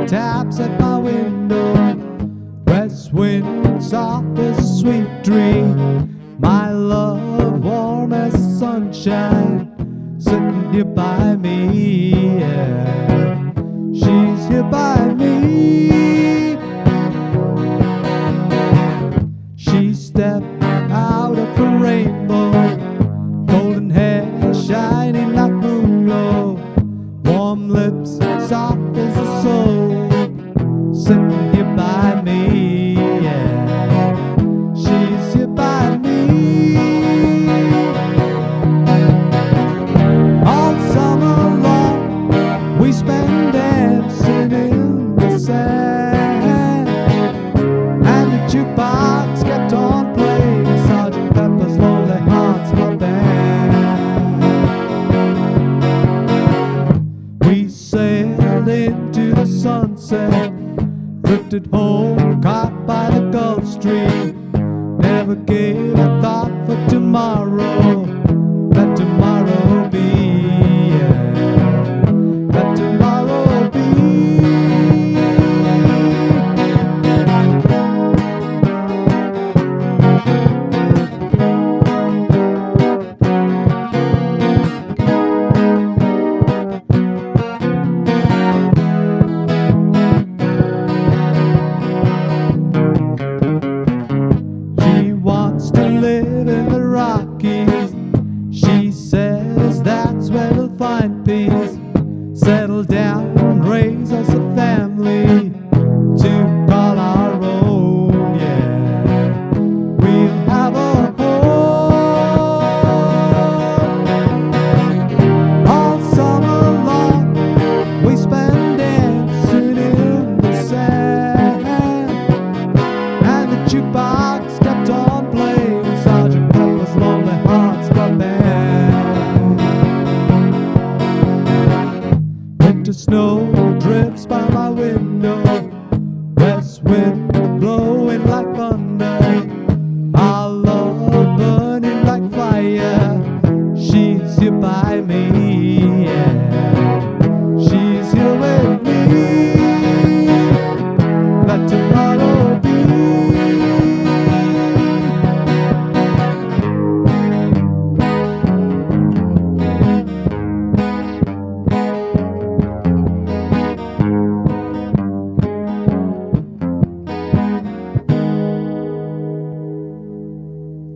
taps at my window. West wind, soft as a sweet dream. My love, warm as the sunshine, sitting here by me. Yeah. She's here by me. She stepped out of the rainbow, golden hair shining like moonglow, warm lips, soft as a soul, sitting here by me. Yeah. She's here by me. All summer long we spend dancing in the sand, and the jukebox kept on playing Sergeant Pepper's Lonely Hearts Club Band. We sailed into the sunset, drifted home caught by the Gulf Stream. Never gave a thought for tomorrow. Let tomorrow be. Yeah. Let tomorrow be. She wants to live in the Rockies. She says that's where we'll find peace. Settle down and raise us a family to call our own. Yeah, we'll have a home. All summer long we spend dancing in the sand, and the jukebox kept on playing Sergeant Pepper's Lonely Hearts Club Band. Winter snow drifts by my